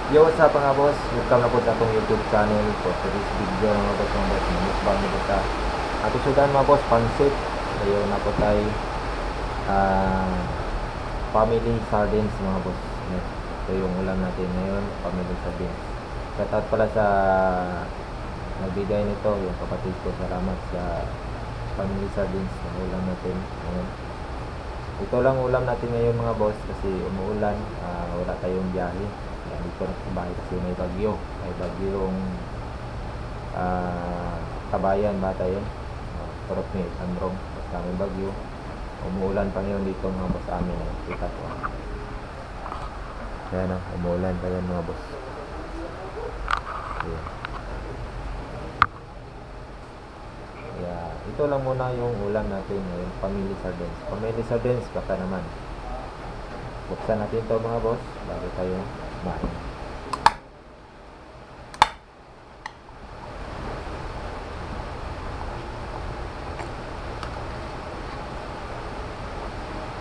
Yo, what's up mga boss? Welcome na po sa akong YouTube channel for this video mga boss mga boss. Mukbang na po sa ato sudan mga boss, pansit. Ayaw na po tayo family sardines mga boss. Ito yung ulam natin ngayon, family sardines. Shout out pala sa nagbigay nito, yung kapatid ko. Salamat sa family sardines na ulam natin ngayon. Ito lang ulam natin ngayon mga boss kasi umuulan, wala tayong biyahe. Dito na sa bahay kasi may bagyo. May bagyong Kabayan ba tayo? Turok ni Sandrong. Basta may bagyo. Umuulan pa ngayon dito mga boss amin. Kita ko. Ayan o, umuulan pa yan mga boss. Ayan. Ito lang muna yung ulam natin ngayon. Family sardines. Family sardines baka naman. Buksan natin ito mga boss bago tayo kumain.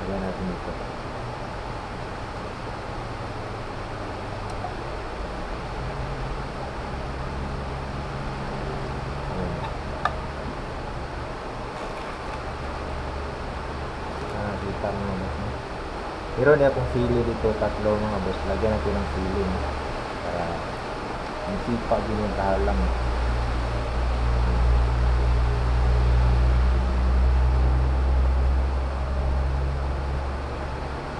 Lagyan natin ito. Kita mo mga boss. Meron niya akong sili dito, tatlo mga boss. Lagyan natin ng sili para ang sipa din yung kahalang.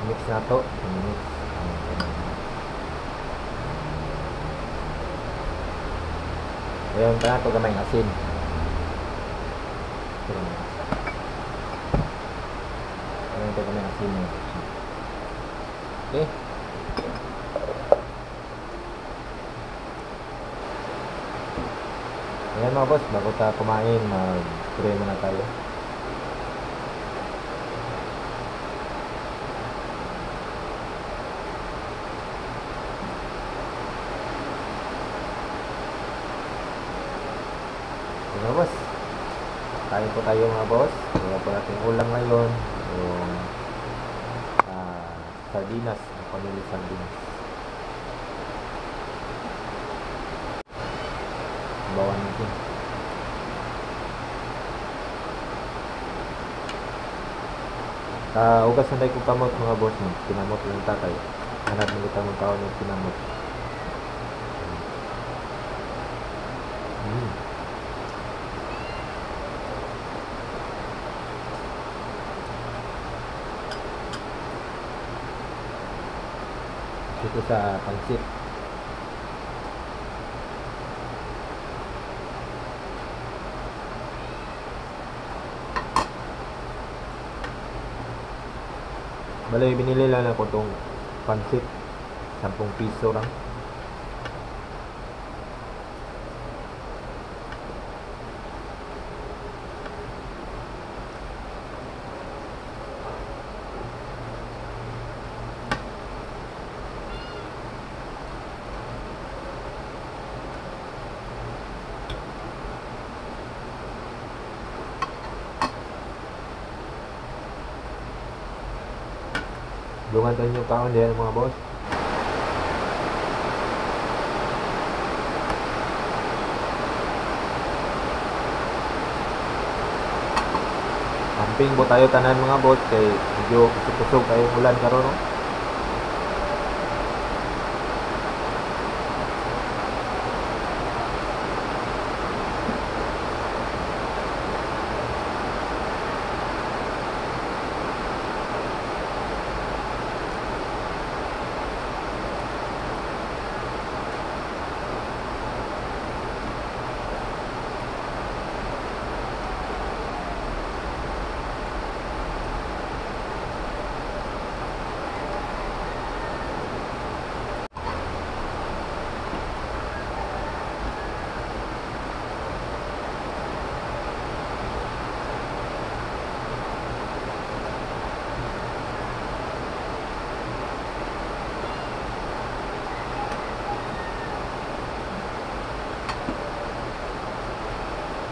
Mix na to. Mix. Ayan, tayo ito gamay ng asin. Ayan, ito gamay ng asin. Okay. Ayan mga boss, bago tayo kumain, mag-pray muna tayo. Mga boss, kain po tayo mga boss. Kaya po natin ulam ngayon yung sardinas, family sardinas. Bawan natin. Ugas na tayo kong kamot mga boss. Pinamot lang tatay. Hanap mo kita mong taon yung pinamot. Ito sa pansit. Balay, binili lang ako itong pansit. 10 piso lang. Dungan tayo yung kaon din mga boss. Camping po tayo tanan mga boss kay medyo kusog tayong ulan karon no?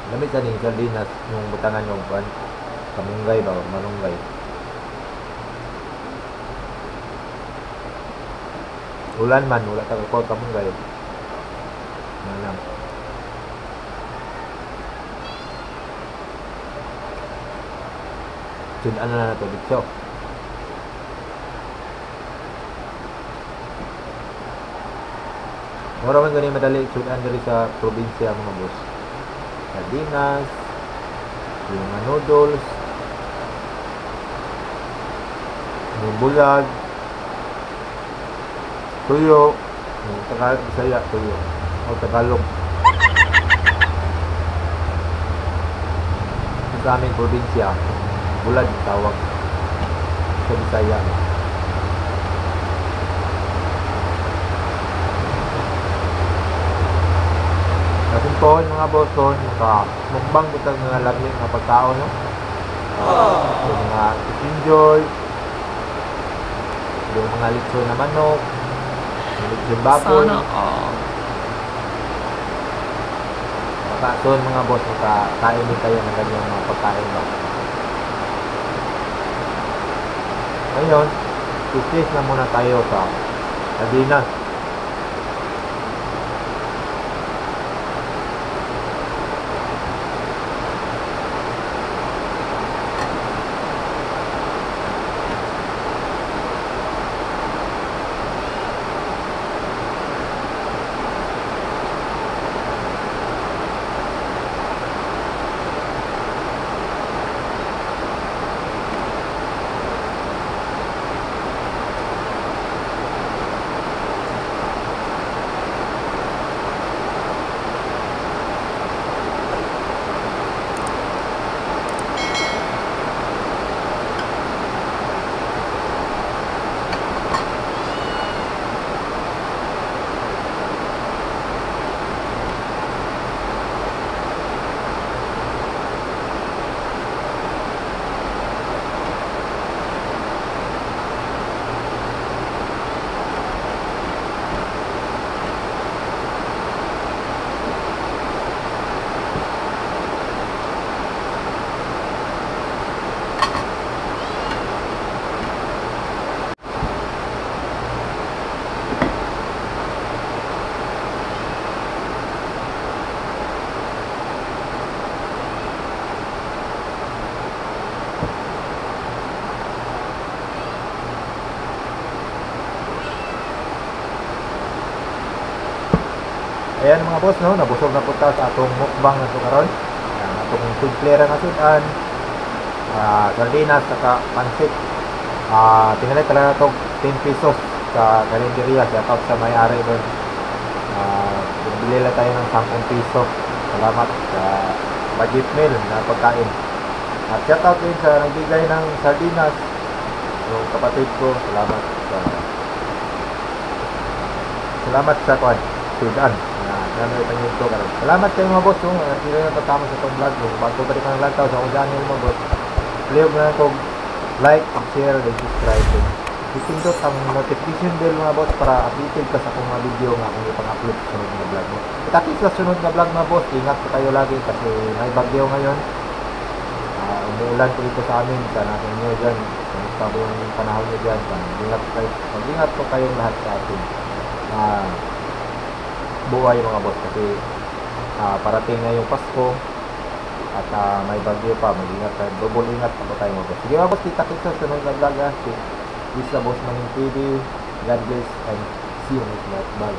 Lamig sa ning sardinas yung butangan yung pan. Kamunggay ba? Malunggay. Ulan man, wala ka report kamong guys. Lang. Sunan na nato dito. Mura man gani madali sunan diri sa probinsya mga boss. Sardinas, yung mga noodles, yung bulag, tuyo, yung Tagalog, Bisaya, tuyo, o Tagalog. Sa aming probinsya, bulag tawag sa Bisaya. Natin po mga boss ko, mukbang butang mga lagi ng pagkaon, no? Yung mga enjoy, yung mga litso na manok, yung litso baboy. Sana all. Doon mga boss, makakain din kayo ng ganyang mga pagkain ba. Ngayon, i-taste na muna tayo sa sardinas. Ayan mga boss, no, nabusog na punta sa atong mukbang na karon. Atong tigplera nga sudan, sardinas, saka pansit. Tinalay talaga ito 10 pesos sa karinderya. Shout out sa may-ari doon. Bili lang tayo ng 10 piso. Salamat sa budget meal na pagkain. At shout out din sa nagbigay ng sardinas, yung kapatid ko. Salamat sa kwan, sudan. Salamat kayo mga boss, kung sila na tatama sa itong vlog. Bago balik ang lantaw sa kung saan yung mga boss, please na kong like, share, and subscribe. Ipindot ang notification bell mga boss para updated ka sa akong mga video nga kung ipang-upload sa sunod na vlog mo. Itakis sa sunod na vlog mga boss, ingat po tayo lagi kasi may bagyo ngayon. Umuulan po dito sa amin, sa natin nyo dyan, kamusta po yung panahon nyo dyan. Mag-ingat po kayong lahat sa atin. Buhay mga boss kasi parating na yung Pasko at may bagyo pa, mag-ingat tayo, double ingat pa tayo mga boss. Sige mga boss, kita-kits sa sunod na vlog. This is the Boss Maning TV. God bless and see you next vlog.